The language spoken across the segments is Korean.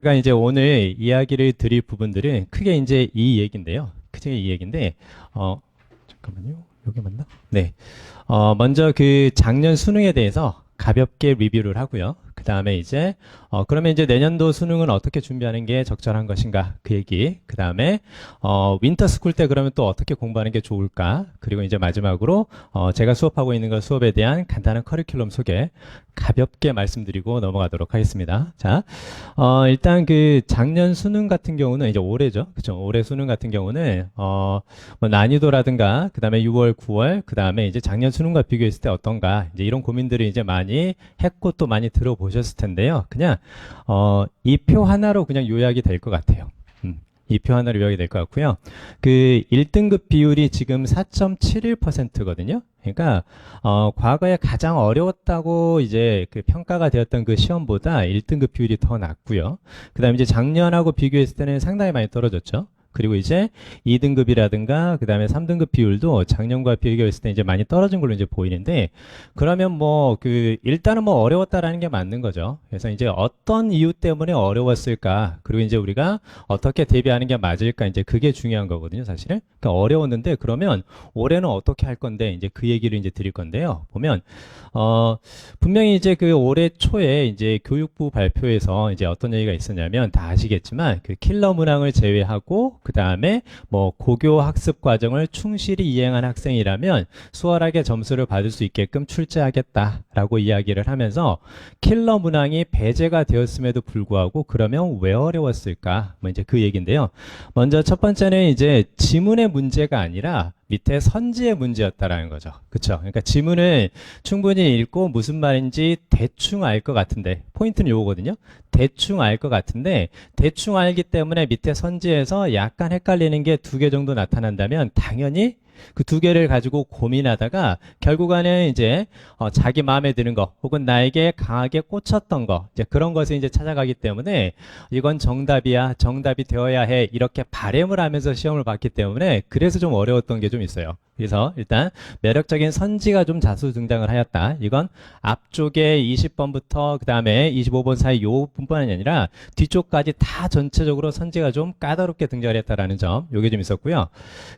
제가 이제 오늘 이야기를 드릴 부분들은 크게 이제 이 얘기인데요. 크게 이 얘기인데, 잠깐만요. 여기 맞나? 네. 먼저 그 작년 수능에 대해서 가볍게 리뷰를 하고요. 그 다음에 이제, 그러면 이제 내년도 수능은 어떻게 준비하는 게 적절한 것인가? 그 얘기. 그 다음에, 윈터 스쿨 때 그러면 또 어떻게 공부하는 게 좋을까? 그리고 이제 마지막으로, 제가 수업하고 있는 그 수업에 대한 간단한 커리큘럼 소개 가볍게 말씀드리고 넘어가도록 하겠습니다. 자, 일단 그 작년 수능 같은 경우는 이제 올해죠. 그쵸. 올해 수능 같은 경우는, 뭐 난이도라든가, 그 다음에 6월, 9월, 그 다음에 이제 작년 수능과 비교했을 때 어떤가? 이제 이런 고민들을 이제 많이 했고 또 많이 들어보셨을 텐데요. 그냥, 이 표 하나로 그냥 요약이 될 것 같아요. 이 표 하나로 요약이 될 것 같고요. 그 1등급 비율이 지금 4.71%거든요. 그러니까 과거에 가장 어려웠다고 이제 그 평가가 되었던 그 시험보다 1등급 비율이 더 낮고요. 그다음에 이제 작년하고 비교했을 때는 상당히 많이 떨어졌죠. 그리고 이제 2등급이라든가 그다음에 3등급 비율도 작년과 비교했을 때 이제 많이 떨어진 걸로 이제 보이는데, 그러면 뭐 그 일단은 뭐 어려웠다라는 게 맞는 거죠. 그래서 이제 어떤 이유 때문에 어려웠을까? 그리고 이제 우리가 어떻게 대비하는 게 맞을까? 이제 그게 중요한 거거든요, 사실은. 그러니까 어려웠는데 그러면 올해는 어떻게 할 건데 이제 그 얘기를 이제 드릴 건데요. 보면 분명히 이제 그 올해 초에 이제 교육부 발표에서 이제 어떤 얘기가 있었냐면 다 아시겠지만 그 킬러 문항을 제외하고 그 다음에 뭐 고교 학습 과정을 충실히 이행한 학생이라면 수월하게 점수를 받을 수 있게끔 출제하겠다라고 이야기를 하면서, 킬러 문항이 배제가 되었음에도 불구하고 그러면 왜 어려웠을까? 뭐 이제 그 얘기인데요. 먼저 첫 번째는 이제 지문의 문제가 아니라 밑에 선지의 문제였다라는 거죠. 그쵸? 그러니까 지문을 충분히 읽고 무슨 말인지 대충 알 것 같은데, 포인트는 요거거든요. 대충 알 것 같은데, 대충 알기 때문에 밑에 선지에서 약간 헷갈리는 게 두 개 정도 나타난다면 당연히 그 두 개를 가지고 고민하다가 결국에는 이제 자기 마음에 드는 거 혹은 나에게 강하게 꽂혔던 거, 이제 그런 것을 이제 찾아가기 때문에 이건 정답이야, 정답이 되어야 해, 이렇게 바램을 하면서 시험을 봤기 때문에 그래서 좀 어려웠던 게 좀 있어요. 그래서 일단 매력적인 선지가 좀 자수 등장을 하였다. 이건 앞쪽에 20번부터 그 다음에 25번 사이 요 부분뿐만이 아니라 뒤쪽까지 다 전체적으로 선지가 좀 까다롭게 등장을 했다라는 점, 요게 좀 있었고요.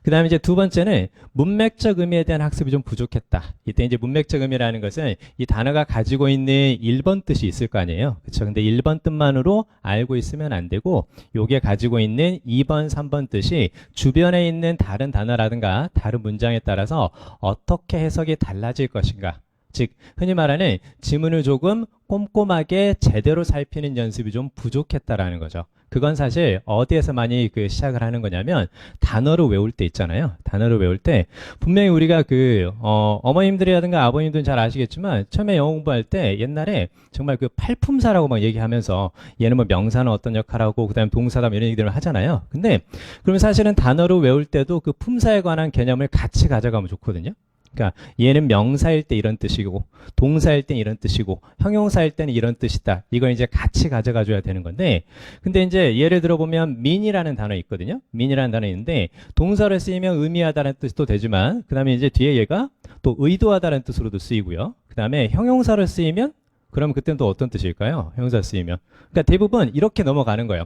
그 다음에 이제 두 번째는 문맥적 의미에 대한 학습이 좀 부족했다. 이때 이제 문맥적 의미라는 것은 이 단어가 가지고 있는 1번 뜻이 있을 거 아니에요. 그렇죠? 근데 1번 뜻만으로 알고 있으면 안 되고, 요게 가지고 있는 2번, 3번 뜻이 주변에 있는 다른 단어라든가 다른 문장에 따라서 어떻게 해석이 달라질 것인가. 즉 흔히 말하는 지문을 조금 꼼꼼하게 제대로 살피는 연습이 좀 부족했다라는 거죠. 그건 사실 어디에서 많이 그 시작을 하는 거냐면 단어를 외울 때 있잖아요. 단어를 외울 때 분명히 우리가 그 어머님들이라든가 아버님들은 잘 아시겠지만 처음에 영어 공부할 때 옛날에 정말 그 팔품사라고 막 얘기하면서 얘는 뭐 명사는 어떤 역할하고 그다음에 동사다 이런 얘기들을 하잖아요. 근데 그러면 사실은 단어를 외울 때도 그 품사에 관한 개념을 같이 가져가면 좋거든요. 그러니까 얘는 명사일 때 이런 뜻이고 동사일 때 이런 뜻이고 형용사일 때는 이런 뜻이다. 이걸 이제 같이 가져가 줘야 되는 건데, 근데 이제 예를 들어 보면 mean이라는 단어 있거든요. mean이라는 단어 있는데 동사를 쓰이면 의미하다는 뜻도 되지만 그 다음에 이제 뒤에 얘가 또 의도하다는 뜻으로도 쓰이고요. 그 다음에 형용사를 쓰이면 그럼 그때는 또 어떤 뜻일까요? 형용사 쓰이면. 그러니까 대부분 이렇게 넘어가는 거예요.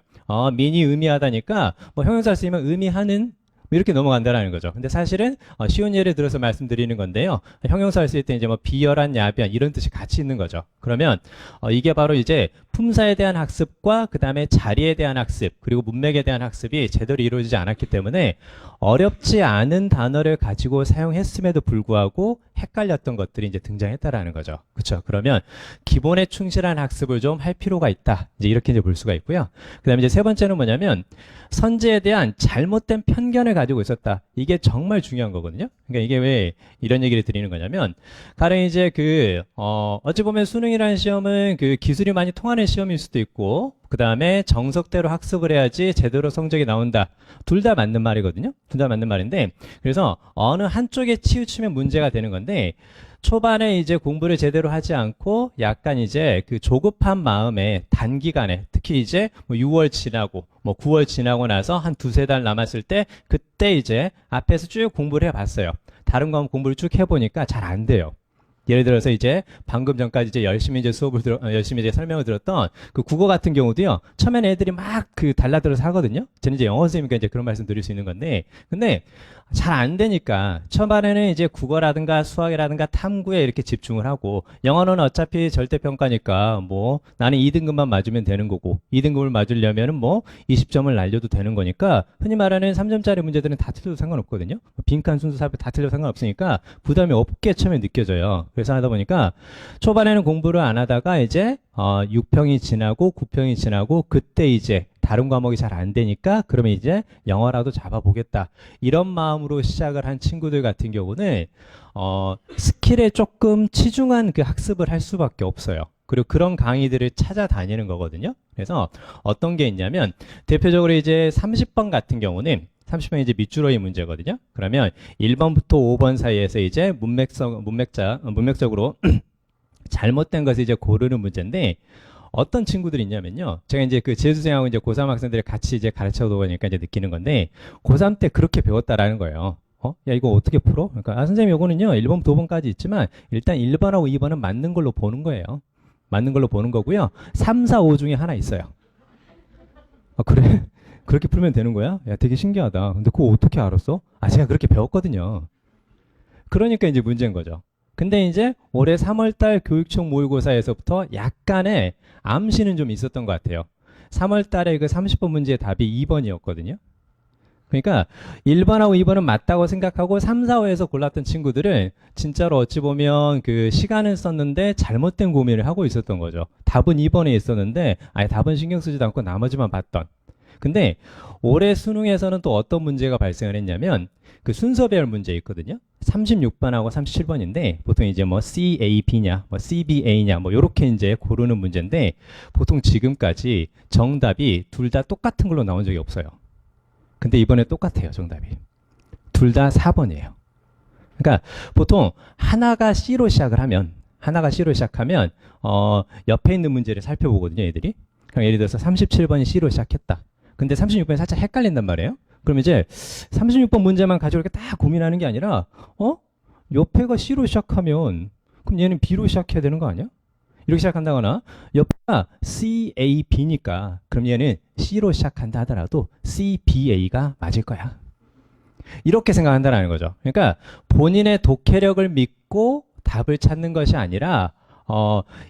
mean이 의미하다니까 뭐 형용사 쓰이면 의미하는, 이렇게 넘어간다라는 거죠. 근데 사실은 쉬운 예를 들어서 말씀드리는 건데요. 형용사를 쓸 때 이제 뭐 비열한, 야비한 이런 뜻이 같이 있는 거죠. 그러면 이게 바로 이제 품사에 대한 학습과 그 다음에 자리에 대한 학습 그리고 문맥에 대한 학습이 제대로 이루어지지 않았기 때문에 어렵지 않은 단어를 가지고 사용했음에도 불구하고 헷갈렸던 것들이 이제 등장했다라는 거죠. 그렇죠? 그러면 기본에 충실한 학습을 좀 할 필요가 있다. 이제 이렇게 이제 볼 수가 있고요. 그 다음에 이제 세 번째는 뭐냐면 선지에 대한 잘못된 편견을 가지고 있었다. 이게 정말 중요한 거거든요. 그러니까 이게 왜 이런 얘기를 드리는 거냐면, 가령 이제 어찌 보면 수능이라는 시험은 그 기술이 많이 통하는 시험일 수도 있고, 그 다음에 정석대로 학습을 해야지 제대로 성적이 나온다. 둘 다 맞는 말이거든요. 둘 다 맞는 말인데, 그래서 어느 한쪽에 치우치면 문제가 되는 건데, 초반에 이제 공부를 제대로 하지 않고 약간 이제 그 조급한 마음에 단기간에 특히 이제 뭐 6월 지나고 뭐 9월 지나고 나서 한 두세 달 남았을 때 그때 이제 앞에서 쭉 공부를 해봤어요. 다른 거 공부를 쭉 해보니까 잘 안 돼요. 예를 들어서 이제 방금 전까지 이제 열심히 이제 열심히 이제 설명을 들었던 그 국어 같은 경우도요. 처음에는 애들이 막 그 달라들어서 하거든요. 저는 이제 영어 선생님이니까 이제 그런 말씀 드릴 수 있는 건데, 근데 잘 안 되니까 초반에는 이제 국어라든가 수학이라든가 탐구에 이렇게 집중을 하고, 영어는 어차피 절대평가니까 뭐 나는 2등급만 맞으면 되는 거고, 2등급을 맞으려면은 뭐 20점을 날려도 되는 거니까, 흔히 말하는 3점짜리 문제들은 다 틀려도 상관없거든요. 빈칸 순서 살펴 다 틀려도 상관없으니까 부담이 없게 처음에 느껴져요. 그래서 하다 보니까 초반에는 공부를 안 하다가 이제 6평이 지나고 9평이 지나고, 그때 이제 다른 과목이 잘 안 되니까 그러면 이제 영어라도 잡아보겠다, 이런 마음으로 시작을 한 친구들 같은 경우는 스킬에 조금 치중한 그 학습을 할 수밖에 없어요. 그리고 그런 강의들을 찾아다니는 거거든요. 그래서 어떤 게 있냐면, 대표적으로 이제 30번 같은 경우는 30번 이제 밑줄어의 문제거든요. 그러면 1번부터 5번 사이에서 이제 문맥적으로 잘못된 것을 이제 고르는 문제인데, 어떤 친구들이 있냐면요. 제가 이제 그 재수생하고 이제 고3 학생들을 같이 이제 가르쳐 보니까 이제 느끼는 건데, 고3 때 그렇게 배웠다라는 거예요. 야, 이거 어떻게 풀어? 그러니까, 선생님, 요거는요, 1번부터 5번까지 있지만, 일단 1번하고 2번은 맞는 걸로 보는 거예요. 맞는 걸로 보는 거고요. 3, 4, 5 중에 하나 있어요. 그래? 그렇게 풀면 되는 거야? 야, 되게 신기하다. 근데 그거 어떻게 알았어? 제가 그렇게 배웠거든요. 그러니까 이제 문제인 거죠. 근데 이제 올해 3월달 교육청 모의고사에서부터 약간의 암시는 좀 있었던 것 같아요. 3월달에 그 30번 문제의 답이 2번이었거든요. 그러니까 1번하고 2번은 맞다고 생각하고 3, 4, 5에서 골랐던 친구들은 진짜로 어찌 보면 그 시간을 썼는데 잘못된 고민을 하고 있었던 거죠. 답은 2번에 있었는데 답은 신경 쓰지도 않고 나머지만 봤던. 근데 올해 수능에서는 또 어떤 문제가 발생을 했냐면, 그 순서배열 문제 있거든요. 36번하고 37번인데 보통 이제 뭐 CAB냐, 뭐 CBA냐, 뭐 요렇게 이제 고르는 문제인데, 보통 지금까지 정답이 둘 다 똑같은 걸로 나온 적이 없어요. 근데 이번에 똑같아요, 정답이. 둘 다 4번이에요. 그러니까 보통 하나가 C로 시작을 하면 옆에 있는 문제를 살펴보거든요, 애들이. 그럼 예를 들어서 37번이 C로 시작했다. 근데 36번이 살짝 헷갈린단 말이에요. 그럼 이제 36번 문제만 가지고 이렇게 딱 고민하는 게 아니라, 옆에가 C로 시작하면 그럼 얘는 B로 시작해야 되는 거 아니야? 이렇게 시작한다거나, 옆에가 CAB니까 그럼 얘는 C로 시작한다 하더라도 CBA가 맞을 거야. 이렇게 생각한다는 거죠. 그러니까 본인의 독해력을 믿고 답을 찾는 것이 아니라,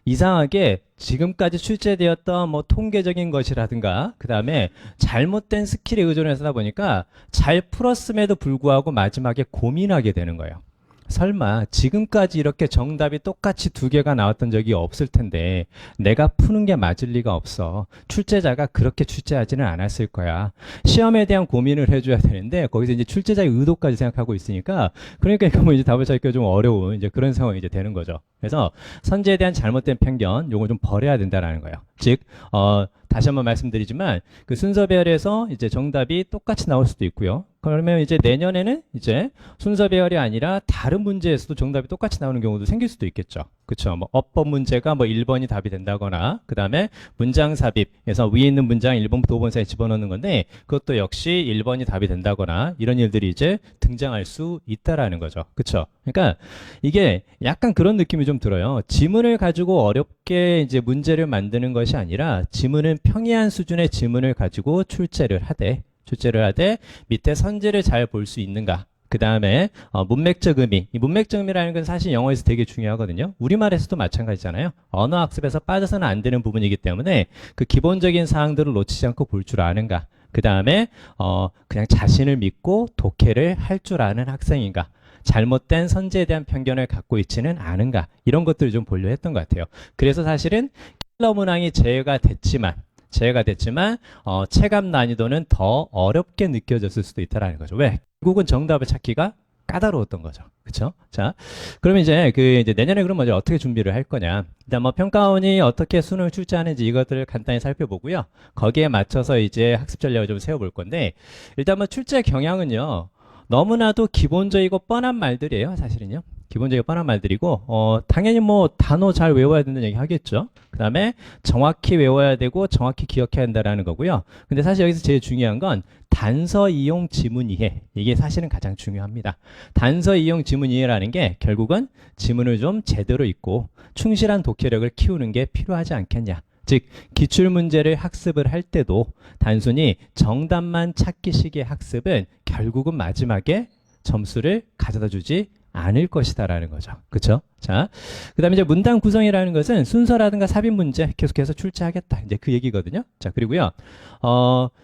이상하게 지금까지 출제되었던 뭐 통계적인 것이라든가, 그 다음에 잘못된 스킬에 의존해서 하다 보니까 잘 풀었음에도 불구하고 마지막에 고민하게 되는 거예요. 설마 지금까지 이렇게 정답이 똑같이 두 개가 나왔던 적이 없을 텐데 내가 푸는 게 맞을 리가 없어. 출제자가 그렇게 출제하지는 않았을 거야. 시험에 대한 고민을 해줘야 되는데 거기서 이제 출제자의 의도까지 생각하고 있으니까, 그러니까 이거 뭐 이제 답을 찾기가 좀 어려운 이제 그런 상황이 이제 되는 거죠. 그래서 선제에 대한 잘못된 편견, 요거 좀 버려야 된다라는 거예요. 즉, 다시 한번 말씀드리지만 그 순서 배열에서 이제 정답이 똑같이 나올 수도 있고요. 그러면 이제 내년에는 이제 순서 배열이 아니라 다른 문제에서도 정답이 똑같이 나오는 경우도 생길 수도 있겠죠. 그렇죠. 뭐 어법 문제가 뭐 1번이 답이 된다거나, 그다음에 문장 삽입에서 위에 있는 문장 1번부터 5번 사이에 집어넣는 건데 그것도 역시 1번이 답이 된다거나, 이런 일들이 이제 등장할 수 있다라는 거죠. 그렇죠. 그러니까 이게 약간 그런 느낌이 좀 들어요. 지문을 가지고 어렵게 이제 문제를 만드는 것이 아니라, 지문은 평이한 수준의 지문을 가지고 출제를 하되 밑에 선지를 잘 볼 수 있는가, 그 다음에 문맥적 의미, 이 문맥적 의미라는 건 사실 영어에서 되게 중요하거든요. 우리말에서도 마찬가지잖아요. 언어 학습에서 빠져서는 안 되는 부분이기 때문에 그 기본적인 사항들을 놓치지 않고 볼 줄 아는가, 그 다음에 그냥 자신을 믿고 독해를 할 줄 아는 학생인가, 잘못된 선지에 대한 편견을 갖고 있지는 않은가, 이런 것들을 좀 보려 했던 것 같아요. 그래서 사실은 킬러 문항이 제외가 됐지만 체감 난이도는 더 어렵게 느껴졌을 수도 있다라는 거죠. 왜? 결국은 정답을 찾기가 까다로웠던 거죠. 그렇죠? 자, 그러면 이제 내년에 그럼 먼저 어떻게 준비를 할 거냐? 일단 뭐 평가원이 어떻게 수능을 출제하는지 이것들을 간단히 살펴보고요. 거기에 맞춰서 이제 학습 전략을 좀 세워볼 건데, 일단 뭐 출제 경향은요. 너무나도 기본적이고 뻔한 말들이에요, 사실은요. 기본적이고 뻔한 말들이고, 당연히 뭐 단어 잘 외워야 된다는 얘기 하겠죠. 그 다음에 정확히 외워야 되고 정확히 기억해야 한다라는 거고요. 근데 사실 여기서 제일 중요한 건 단서 이용 지문 이해. 이게 사실은 가장 중요합니다. 단서 이용 지문 이해라는 게 결국은 지문을 좀 제대로 읽고 충실한 독해력을 키우는 게 필요하지 않겠냐. 즉 기출문제를 학습을 할 때도 단순히 정답만 찾기식의 학습은 결국은 마지막에 점수를 가져다 주지 않을 것이다라는 거죠. 그렇죠? 자, 그다음에 이제 문단 구성이라는 것은 순서라든가 삽입 문제 계속해서 출제하겠다. 이제 그 얘기거든요. 자, 그리고요.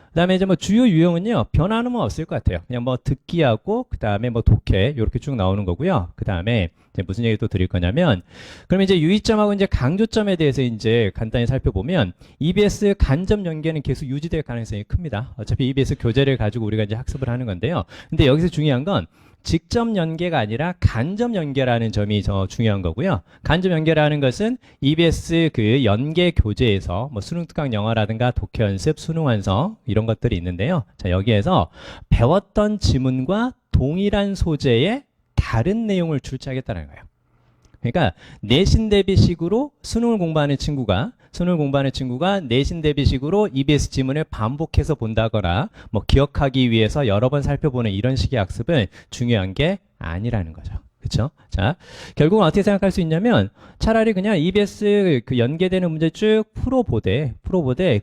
그다음에 이제 뭐 주요 유형은요. 변화는 뭐 없을 것 같아요. 그냥 뭐 듣기하고 그다음에 뭐 독해 이렇게 쭉 나오는 거고요. 그다음에 이제 무슨 얘기 또 드릴 거냐면 그러면 이제 유의점하고 이제 강조점에 대해서 이제 간단히 살펴보면 EBS 간접 연계는 계속 유지될 가능성이 큽니다. 어차피 EBS 교재를 가지고 우리가 이제 학습을 하는 건데요. 근데 여기서 중요한 건 직접 연계가 아니라 간접 연계라는 점이 더 중요한 거고요. 간접 연계라는 것은 EBS 그 연계 교재에서 뭐 수능 특강 영어라든가 독해 연습, 수능 완성 이런 것들이 있는데요. 자, 여기에서 배웠던 지문과 동일한 소재의 다른 내용을 출제하겠다는 거예요. 그러니까 내신 대비식으로 수능을 공부하는 친구가 내신 대비식으로 EBS 지문을 반복해서 본다거나 뭐 기억하기 위해서 여러 번 살펴보는 이런 식의 학습은 중요한 게 아니라는 거죠. 그렇죠? 자, 결국은 어떻게 생각할 수 있냐면 차라리 그냥 EBS 그 연계되는 문제 쭉 풀어보되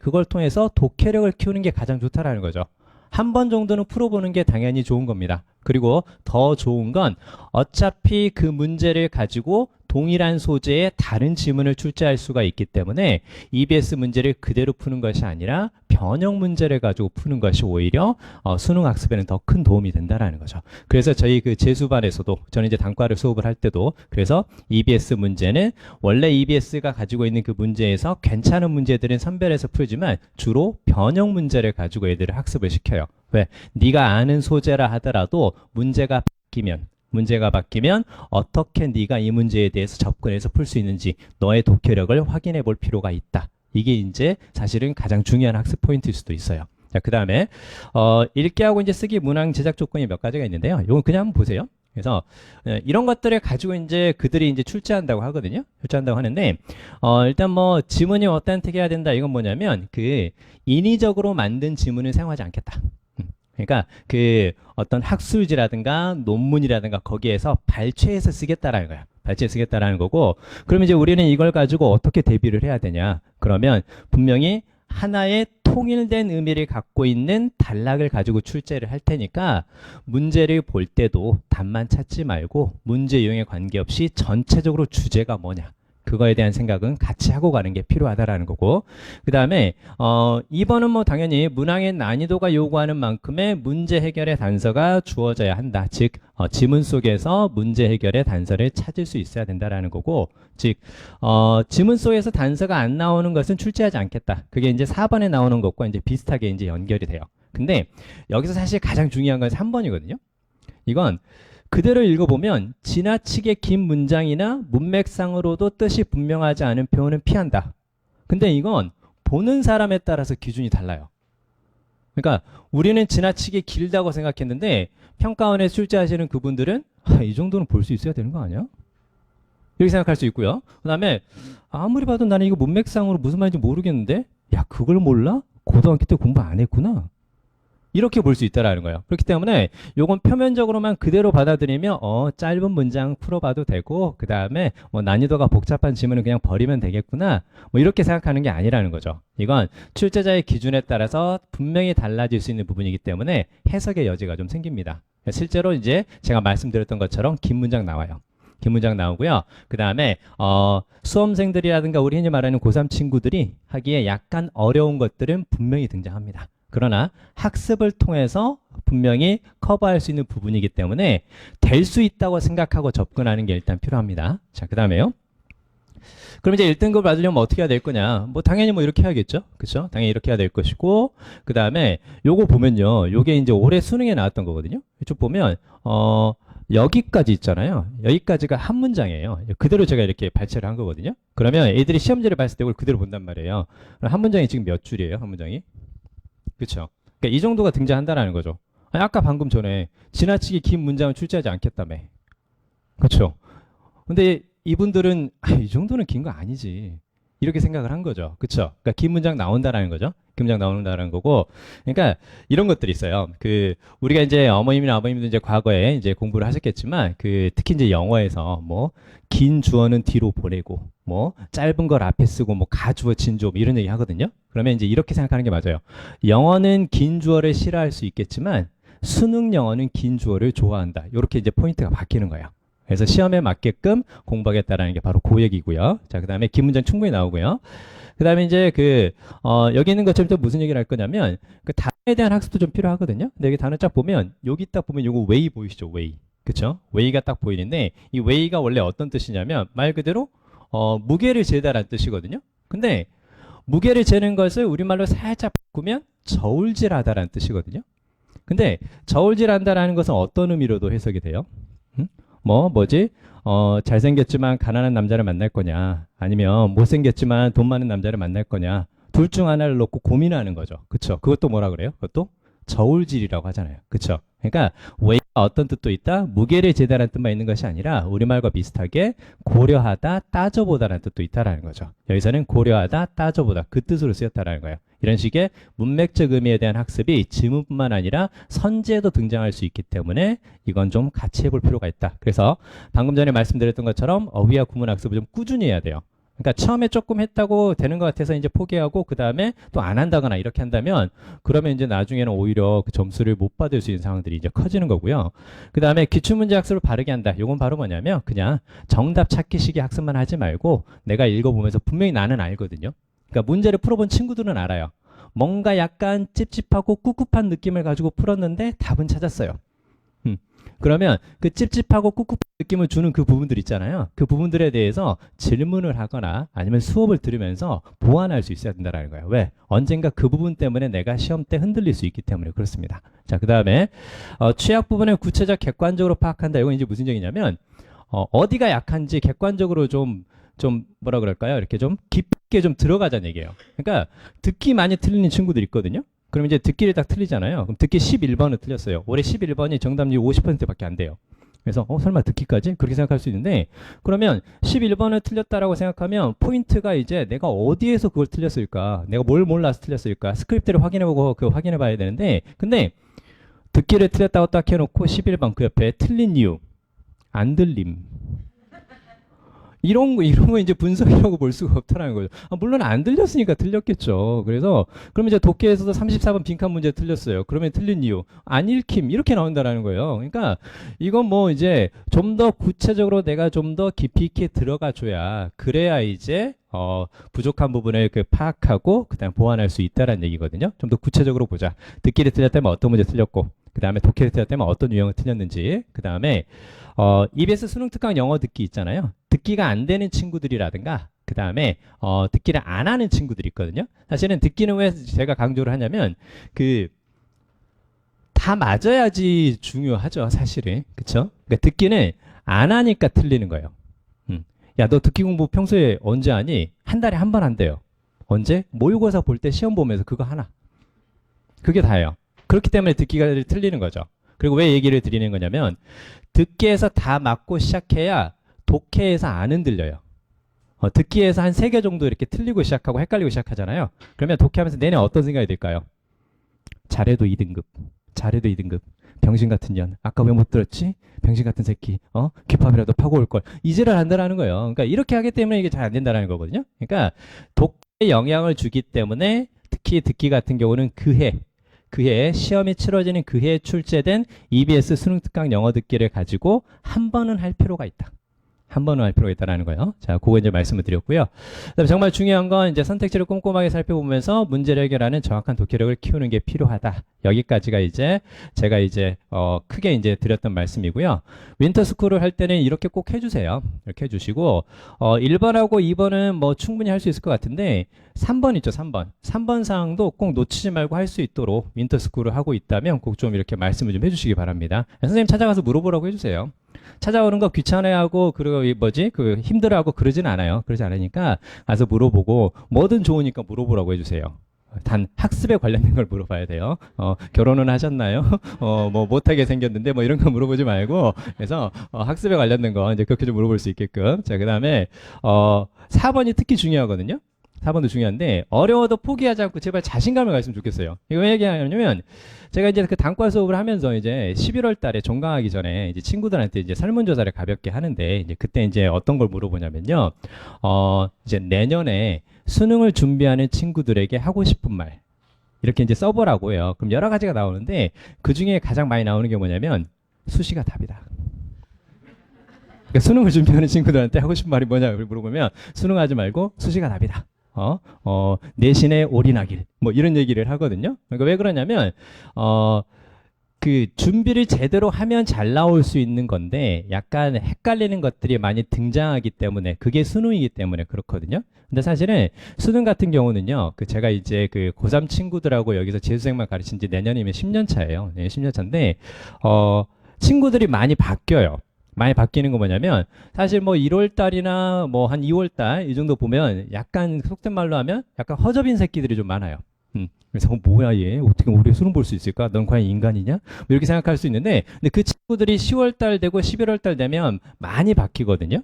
그걸 통해서 독해력을 키우는 게 가장 좋다라는 거죠. 한 번 정도는 풀어보는 게 당연히 좋은 겁니다. 그리고 더 좋은 건 어차피 그 문제를 가지고 동일한 소재의 다른 지문을 출제할 수가 있기 때문에 EBS 문제를 그대로 푸는 것이 아니라 변형 문제를 가지고 푸는 것이 오히려 수능 학습에는 더 큰 도움이 된다라는 거죠. 그래서 저희 그 재수반에서도 저는 이제 단과를 수업을 할 때도 그래서 EBS 문제는 원래 EBS가 가지고 있는 그 문제에서 괜찮은 문제들은 선별해서 풀지만 주로 변형 문제를 가지고 애들을 학습을 시켜요. 왜? 네가 아는 소재라 하더라도 문제가 바뀌면 어떻게 네가 이 문제에 대해서 접근해서 풀 수 있는지 너의 독해력을 확인해 볼 필요가 있다. 이게 이제 사실은 가장 중요한 학습 포인트일 수도 있어요. 자, 그 다음에 읽기하고 이제 쓰기 문항 제작 조건이 몇 가지가 있는데요. 이건 그냥 한번 보세요. 그래서 이런 것들을 가지고 이제 그들이 이제 출제한다고 하거든요. 출제한다고 하는데 일단 뭐 지문이 어떻게 해야 된다. 이건 뭐냐면 그 인위적으로 만든 지문을 사용하지 않겠다. 그러니까 그 어떤 학술지라든가 논문이라든가 거기에서 발췌해서 쓰겠다라는 거야. 발췌해서 쓰겠다라는 거고, 그러면 이제 우리는 이걸 가지고 어떻게 대비를 해야 되냐? 그러면 분명히 하나의 통일된 의미를 갖고 있는 단락을 가지고 출제를 할 테니까 문제를 볼 때도 답만 찾지 말고 문제 유형에 관계없이 전체적으로 주제가 뭐냐? 그거에 대한 생각은 같이 하고 가는 게 필요하다라는 거고, 그 다음에 2번은 뭐 당연히 문항의 난이도가 요구하는 만큼의 문제 해결의 단서가 주어져야 한다. 즉 지문 속에서 문제 해결의 단서를 찾을 수 있어야 된다라는 거고, 즉 지문 속에서 단서가 안 나오는 것은 출제하지 않겠다. 그게 이제 4번에 나오는 것과 이제 비슷하게 이제 연결이 돼요. 근데 여기서 사실 가장 중요한 건 3번이거든요. 이건 그대로 읽어보면 지나치게 긴 문장이나 문맥상으로도 뜻이 분명하지 않은 표현은 피한다. 근데 이건 보는 사람에 따라서 기준이 달라요. 그러니까 우리는 지나치게 길다고 생각했는데 평가원에 출제하시는 그분들은 이 정도는 볼 수 있어야 되는 거 아니야? 이렇게 생각할 수 있고요. 그 다음에 아무리 봐도 나는 이거 문맥상으로 무슨 말인지 모르겠는데 야 그걸 몰라? 고등학교 때 공부 안 했구나. 이렇게 볼 수 있다라는 거예요. 그렇기 때문에 요건 표면적으로만 그대로 받아들이면 짧은 문장 풀어봐도 되고 그 다음에 뭐 난이도가 복잡한 지문은 그냥 버리면 되겠구나 뭐 이렇게 생각하는 게 아니라는 거죠. 이건 출제자의 기준에 따라서 분명히 달라질 수 있는 부분이기 때문에 해석의 여지가 좀 생깁니다. 실제로 이제 제가 말씀드렸던 것처럼 긴 문장 나와요. 긴 문장 나오고요. 그 다음에 수험생들이라든가 우리 흔히 말하는 고3 친구들이 하기에 약간 어려운 것들은 분명히 등장합니다. 그러나 학습을 통해서 분명히 커버할 수 있는 부분이기 때문에 될 수 있다고 생각하고 접근하는 게 일단 필요합니다. 자, 그 다음에요. 그럼 이제 1등급을 받으려면 어떻게 해야 될 거냐? 뭐 당연히 뭐 이렇게 해야겠죠? 그렇죠? 당연히 이렇게 해야 될 것이고 그 다음에 요거 보면요. 요게 이제 올해 수능에 나왔던 거거든요. 이쪽 보면 여기까지 있잖아요. 여기까지가 한 문장이에요. 그대로 제가 이렇게 발췌를 한 거거든요. 그러면 애들이 시험지를 봤을 때 이걸 그대로 본단 말이에요. 한 문장이 지금 몇 줄이에요? 한 문장이? 그렇죠. 그러니까 이 정도가 등장한다라는 거죠. 아니, 아까 방금 전에 지나치게 긴 문장을 출제하지 않겠다며. 그렇죠? 근데 이분들은 이 정도는 긴 거 아니지. 이렇게 생각을 한 거죠. 그쵸? 그러니까 긴 문장 나온다라는 거죠. 긴 문장 나온다라는 거고. 그러니까 이런 것들이 있어요. 우리가 이제 어머님이나 아버님도 이제 과거에 이제 공부를 하셨겠지만 특히 이제 영어에서 뭐 긴 주어는 뒤로 보내고 뭐 짧은 걸 앞에 쓰고 뭐 가주어 진주어 뭐 이런 얘기 하거든요. 그러면 이제 이렇게 생각하는 게 맞아요. 영어는 긴 주어를 싫어할 수 있겠지만 수능 영어는 긴 주어를 좋아한다. 이렇게 이제 포인트가 바뀌는 거예요. 그래서 시험에 맞게끔 공부하겠다라는 게 바로 그 얘기고요. 자, 그 다음에 긴 문장 충분히 나오고요. 그 다음에 이제 여기 있는 것처럼 또 무슨 얘기를 할 거냐면, 단어에 대한 학습도 좀 필요하거든요. 근데 여기 단어 쫙 보면, 여기 딱 보면 요거 웨이 보이시죠? 웨이. 그쵸? 웨이가 딱 보이는데, 이 웨이가 원래 어떤 뜻이냐면, 말 그대로, 무게를 재다라는 뜻이거든요. 근데, 무게를 재는 것을 우리말로 살짝 바꾸면, 저울질하다라는 뜻이거든요. 근데, 저울질한다라는 것은 어떤 의미로도 해석이 돼요? 뭐지? 잘생겼지만 가난한 남자를 만날 거냐? 아니면 못생겼지만 돈 많은 남자를 만날 거냐? 둘 중 하나를 놓고 고민하는 거죠. 그쵸? 그것도 뭐라 그래요? 그것도 저울질이라고 하잖아요. 그쵸? 그러니까 웨이가 어떤 뜻도 있다? 무게를 재다라는 뜻만 있는 것이 아니라 우리말과 비슷하게 고려하다, 따져보다라는 뜻도 있다라는 거죠. 여기서는 고려하다, 따져보다 그 뜻으로 쓰였다라는 거예요. 이런 식의 문맥적 의미에 대한 학습이 지문뿐만 아니라 선지에도 등장할 수 있기 때문에 이건 좀 같이 해볼 필요가 있다. 그래서 방금 전에 말씀드렸던 것처럼 어휘와 구문 학습을 좀 꾸준히 해야 돼요. 그러니까 처음에 조금 했다고 되는 것 같아서 이제 포기하고 그 다음에 또 안 한다거나 이렇게 한다면 그러면 이제 나중에는 오히려 그 점수를 못 받을 수 있는 상황들이 이제 커지는 거고요. 그 다음에 기출문제 학습을 바르게 한다. 이건 바로 뭐냐면 그냥 정답 찾기식의 학습만 하지 말고 내가 읽어보면서 분명히 나는 알거든요. 그러니까 문제를 풀어본 친구들은 알아요. 뭔가 약간 찝찝하고 꿉꿉한 느낌을 가지고 풀었는데 답은 찾았어요. 그러면 그 찝찝하고 꿉꿉한 느낌을 주는 그 부분들 있잖아요. 그 부분들에 대해서 질문을 하거나 아니면 수업을 들으면서 보완할 수 있어야 된다는 거예요. 왜? 언젠가 그 부분 때문에 내가 시험 때 흔들릴 수 있기 때문에 그렇습니다. 자, 그 다음에 취약 부분을 구체적 객관적으로 파악한다. 이건 이제 무슨 얘기냐면 어디가 약한지 객관적으로 좀 뭐라 그럴까요? 이렇게 좀 깊게 좀 들어가자는 얘기예요. 그러니까 듣기 많이 틀리는 친구들 있거든요. 그럼 이제 듣기를 딱 틀리잖아요. 그럼 듣기 11번을 틀렸어요. 올해 11번이 정답률 50%밖에 안 돼요. 그래서 설마 듣기까지? 그렇게 생각할 수 있는데 그러면 11번을 틀렸다라고 생각하면 포인트가 이제 내가 어디에서 그걸 틀렸을까? 내가 뭘 몰라서 틀렸을까? 스크립트를 확인해보고 그거 확인해봐야 되는데 근데 듣기를 틀렸다고 딱 해놓고 11번 그 옆에 틀린 이유 안 들림 이런 거 이제 분석이라고 볼 수가 없다는 거죠. 물론 안 들렸으니까 틀렸겠죠. 그래서, 그럼 이제 독해에서도 34번 빈칸 문제 틀렸어요. 그러면 틀린 이유, 안 읽힘, 이렇게 나온다는 거예요. 그러니까, 이건 뭐 이제 좀 더 구체적으로 내가 좀 더 깊이 있게 들어가 줘야, 그래야 이제, 부족한 부분을 파악하고, 그 다음 보완할 수 있다는 얘기거든요. 좀 더 구체적으로 보자. 듣기를 틀렸다면 어떤 문제 틀렸고, 그 다음에 독해를 틀렸다면 어떤 유형을 틀렸는지, 그 다음에, EBS 수능 특강 영어 듣기 있잖아요. 듣기가 안 되는 친구들이라든가 그 다음에 듣기를 안 하는 친구들이 있거든요. 사실은 듣기는 왜 제가 강조를 하냐면 다 맞아야지 중요하죠. 사실은. 그쵸? 그러니까 듣기는 안 하니까 틀리는 거예요. 야, 너 듣기 공부 평소에 언제 하니? 한 달에 한 번 한대요. 언제? 모의고사 볼 때 시험 보면서 그거 하나. 그게 다예요. 그렇기 때문에 듣기가 틀리는 거죠. 그리고 왜 얘기를 드리는 거냐면 듣기에서 다 맞고 시작해야 독해에서 안 흔들려요. 듣기에서 한 3개 정도 이렇게 틀리고 시작하고 헷갈리고 시작하잖아요. 그러면 독해하면서 내내 어떤 생각이 들까요? 잘해도 2등급. 잘해도 2등급. 병신 같은 년. 아까 왜 못 들었지? 병신 같은 새끼. 귀팝이라도 파고 올 걸. 이제를 한다라는 거예요. 그러니까 이렇게 하기 때문에 이게 잘 안 된다는 거거든요. 그러니까 독해에 영향을 주기 때문에 특히 듣기 같은 경우는 그해 시험이 치러지는 그해 출제된 EBS 수능 특강 영어 듣기를 가지고 한 번은 할 필요가 있다. 한 번은 할 필요가 있다는 거예요. 자, 그거 이제 말씀을 드렸고요. 그다음에 정말 중요한 건 이제 선택지를 꼼꼼하게 살펴보면서 문제를 해결하는 정확한 독해력을 키우는 게 필요하다. 여기까지가 이제 제가 이제 크게 이제 드렸던 말씀이고요. 윈터스쿨을 할 때는 이렇게 꼭 해주세요. 이렇게 해주시고 1번하고 2번은 뭐 충분히 할 수 있을 것 같은데 3번 있죠, 3번. 3번 사항도 꼭 놓치지 말고 할 수 있도록 윈터스쿨을 하고 있다면 꼭 좀 이렇게 말씀을 좀 해주시기 바랍니다. 선생님 찾아가서 물어보라고 해주세요. 찾아오는 거 귀찮아하고 그리고 힘들어하고 그러진 않아요. 그러지 않으니까 가서 물어보고 뭐든 좋으니까 물어보라고 해주세요. 단 학습에 관련된 걸 물어봐야 돼요. 결혼은 하셨나요? 뭐 못하게 생겼는데 뭐 이런 거 물어보지 말고 그래서 학습에 관련된 거 이제 그렇게 좀 물어볼 수 있게끔. 자, 그다음에 4번이 특히 중요하거든요. 4번도 중요한데 어려워도 포기하지 않고 제발 자신감을 가졌으면 좋겠어요. 이거 왜 얘기하냐면 제가 이제 그 단과 수업을 하면서 이제 11월 달에 종강하기 전에 이제 친구들한테 이제 설문조사를 가볍게 하는데 이제 그때 이제 어떤 걸 물어보냐면요. 이제 내년에 수능을 준비하는 친구들에게 하고 싶은 말 이렇게 이제 써보라고 해요. 그럼 여러 가지가 나오는데 그 중에 가장 많이 나오는 게 뭐냐면 수시가 답이다. 그러니까 수능을 준비하는 친구들한테 하고 싶은 말이 뭐냐 물어보면 수능하지 말고 수시가 답이다. 내신에 올인하길 뭐 이런 얘기를 하거든요. 그러니까 왜 그러냐면 그 준비를 제대로 하면 잘 나올 수 있는 건데 약간 헷갈리는 것들이 많이 등장하기 때문에 그게 수능이기 때문에 그렇거든요. 근데 사실은 수능 같은 경우는요. 그 제가 이제 그 고3 친구들하고 여기서 재수생만 가르친 지 내년이면 10년 차예요. 네, 10년 차인데 친구들이 많이 바뀌어요. 많이 바뀌는 거 뭐냐면 사실 뭐 1월 달이나 뭐 한 2월 달 이 정도 보면 약간 속된 말로 하면 약간 허접인 새끼들이 좀 많아요. 그래서 뭐야 얘 어떻게 우리 수능 볼 수 있을까? 넌 과연 인간이냐? 뭐 이렇게 생각할 수 있는데 근데 그 친구들이 10월 달 되고 11월 달 되면 많이 바뀌거든요.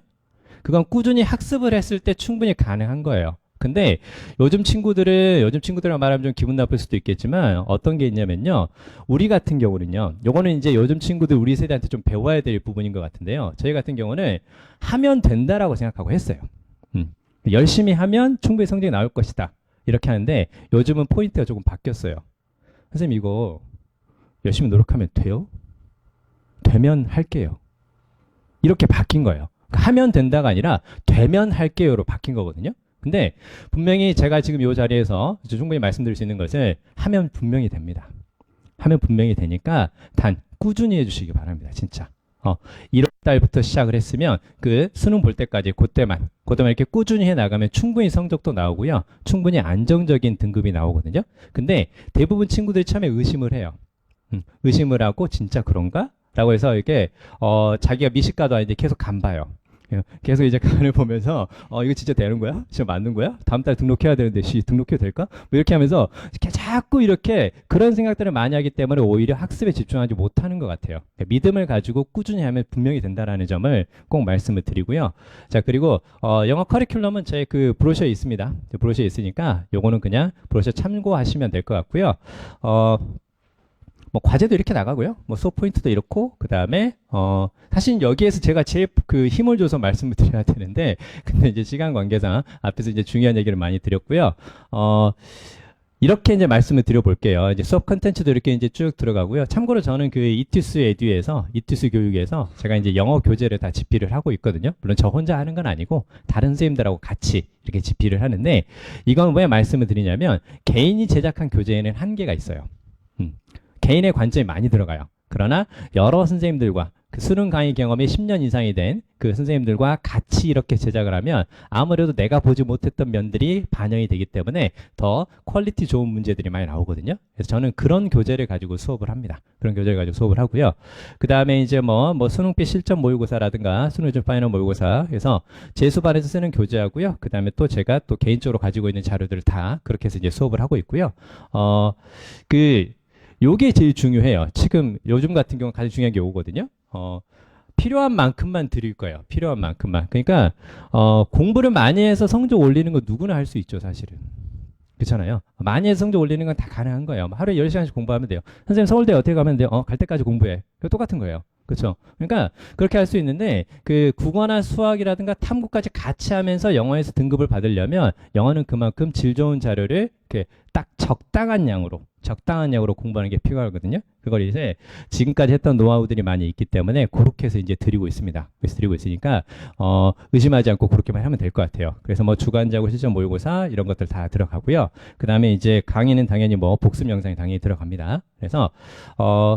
그건 꾸준히 학습을 했을 때 충분히 가능한 거예요. 근데 요즘 친구들이랑 말하면 좀 기분 나쁠 수도 있겠지만 어떤 게 있냐면요. 우리 같은 경우는요. 요거는 이제 요즘 친구들 우리 세대한테 좀 배워야 될 부분인 것 같은데요. 저희 같은 경우는 하면 된다라고 생각하고 했어요. 열심히 하면 충분히 성적이 나올 것이다. 이렇게 하는데 요즘은 포인트가 조금 바뀌었어요. 선생님 이거 열심히 노력하면 돼요? 되면 할게요. 이렇게 바뀐 거예요. 그러니까 하면 된다가 아니라 되면 할게요로 바뀐 거거든요. 근데 분명히 제가 지금 이 자리에서 충분히 말씀드릴 수 있는 것을 하면 분명히 됩니다. 하면 분명히 되니까 단 꾸준히 해주시기 바랍니다. 진짜. 1월 달부터 시작을 했으면 그 수능 볼 때까지 그때만 이렇게 꾸준히 해 나가면 충분히 성적도 나오고요. 충분히 안정적인 등급이 나오거든요. 근데 대부분 친구들이 처음에 의심을 해요. 의심을 하고 진짜 그런가? 라고 해서 이렇게 자기가 미식가도 아닌데 계속 간봐요. 계속 이제 간을 보면서 이거 진짜 되는 거야? 진짜 맞는 거야? 다음 달 등록해야 되는데 등록해도 될까? 뭐 이렇게 하면서 자꾸 이렇게 그런 생각들을 많이 하기 때문에 오히려 학습에 집중하지 못하는 것 같아요. 믿음을 가지고 꾸준히 하면 분명히 된다라는 점을 꼭 말씀을 드리고요. 자, 그리고 영어 커리큘럼은 제 그 브로셔에 있습니다. 브로셔에 있으니까 요거는 그냥 브로셔 참고하시면 될 것 같고요. 뭐 과제도 이렇게 나가고요. 뭐 수업 포인트도 이렇고 그 다음에 사실 여기에서 제가 제일 그 힘을 줘서 말씀을 드려야 되는데 근데 이제 시간 관계상 앞에서 이제 중요한 얘기를 많이 드렸고요. 이렇게 이제 말씀을 드려볼게요. 이제 수업 컨텐츠도 이렇게 이제 쭉 들어가고요. 참고로 저는 그 이투스 에듀에서 이투스 교육에서 제가 이제 영어 교재를 다 집필을 하고 있거든요. 물론 저 혼자 하는 건 아니고 다른 선생님들하고 같이 이렇게 집필을 하는데 이건 왜 말씀을 드리냐면 개인이 제작한 교재에는 한계가 있어요. 개인의 관점이 많이 들어가요. 그러나 여러 선생님들과 그 수능 강의 경험이 10년 이상이 된 그 선생님들과 같이 이렇게 제작을 하면 아무래도 내가 보지 못했던 면들이 반영이 되기 때문에 더 퀄리티 좋은 문제들이 많이 나오거든요. 그래서 저는 그런 교재를 가지고 수업을 합니다. 그런 교재를 가지고 수업을 하고요. 그 다음에 이제 뭐 수능비 실전 모의고사라든가 수능준 파이널 모의고사 해서 재수반에서 쓰는 교재하고요. 그 다음에 또 제가 또 개인적으로 가지고 있는 자료들을 다 그렇게 해서 이제 수업을 하고 있고요. 요게 제일 중요해요. 지금 요즘 같은 경우 가장 중요한 게 요거거든요. 필요한 만큼만 드릴 거예요. 필요한 만큼만. 그러니까 공부를 많이 해서 성적 올리는 거 누구나 할 수 있죠, 사실은. 그렇잖아요. 많이 해서 성적 올리는 건 다 가능한 거예요. 하루에 10시간씩 공부하면 돼요. 선생님 서울대 어떻게 가면 돼요? 갈 때까지 공부해. 그거 똑같은 거예요. 그렇죠? 그러니까 그렇게 할 수 있는데 그 국어나 수학이라든가 탐구까지 같이 하면서 영어에서 등급을 받으려면 영어는 그만큼 질 좋은 자료를 이렇게 딱 적당한 양으로 공부하는 게 필요하거든요. 그걸 이제 지금까지 했던 노하우들이 많이 있기 때문에 그렇게 해서 이제 드리고 있습니다. 그래서 드리고 있으니까 의심하지 않고 그렇게만 하면 될 것 같아요. 그래서 뭐 주간자고 실전 모의고사 이런 것들 다 들어가고요. 그 다음에 이제 강의는 당연히 뭐 복습 영상이 당연히 들어갑니다. 그래서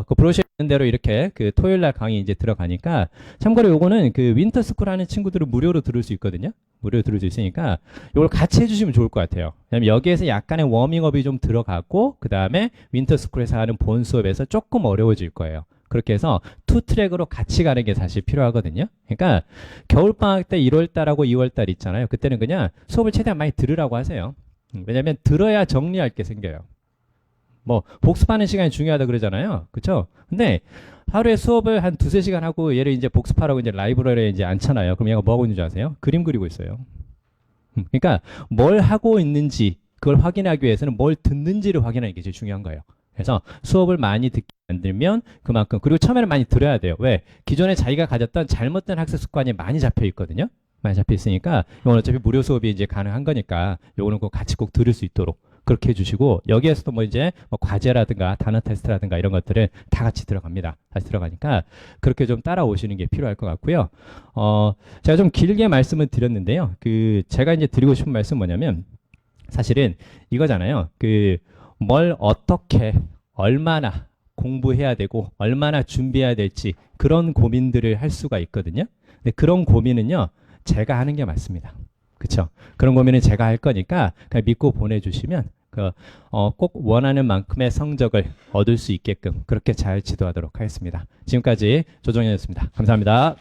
그 브로셔 있는 대로 이렇게 그 토요일 날 강의 이제 들어가니까 참고로 요거는 그 윈터스쿨 하는 친구들은 무료로 들을 수 있거든요. 무료로 들을 수 있으니까 이걸 같이 해주시면 좋을 것 같아요. 왜냐면 여기에서 약간의 워밍업이 좀 들어가고 그 다음에 윈터스쿨에서 하는 본 수업에서 조금 어려워질 거예요. 그렇게 해서 투 트랙으로 같이 가는 게 사실 필요하거든요. 그러니까 겨울방학 때 1월달하고 2월달 있잖아요. 그때는 그냥 수업을 최대한 많이 들으라고 하세요. 왜냐면 들어야 정리할 게 생겨요. 뭐 복습하는 시간이 중요하다 그러잖아요. 그렇죠? 근데 하루에 수업을 한 두세 시간 하고 얘를 이제 복습하라고 이제 라이브러리에 이제 앉잖아요. 그럼 얘가 뭐 하고 있는 줄 아세요? 그림 그리고 있어요. 그러니까 뭘 하고 있는지 그걸 확인하기 위해서는 뭘 듣는지를 확인하는 게 제일 중요한 거예요. 그래서 수업을 많이 듣게 만들면 그만큼, 그리고 처음에는 많이 들어야 돼요. 왜? 기존에 자기가 가졌던 잘못된 학습 습관이 많이 잡혀 있거든요. 많이 잡혀 있으니까 이건 어차피 무료 수업이 이제 가능한 거니까 요거는 꼭 같이 꼭 들을 수 있도록 그렇게 해주시고, 여기에서도 뭐 이제 뭐 과제라든가 단어 테스트라든가 이런 것들은 다 같이 들어갑니다. 같이 들어가니까 그렇게 좀 따라오시는 게 필요할 것 같고요. 제가 좀 길게 말씀을 드렸는데요. 제가 이제 드리고 싶은 말씀 뭐냐면, 사실은 이거잖아요. 뭘 어떻게 얼마나 공부해야 되고 얼마나 준비해야 될지 그런 고민들을 할 수가 있거든요. 근데 그런 고민은요, 제가 하는 게 맞습니다. 그렇죠? 그런 고민은 제가 할 거니까 그냥 믿고 보내주시면 꼭 원하는 만큼의 성적을 얻을 수 있게끔 그렇게 잘 지도하도록 하겠습니다. 지금까지 조정현이었습니다. 감사합니다.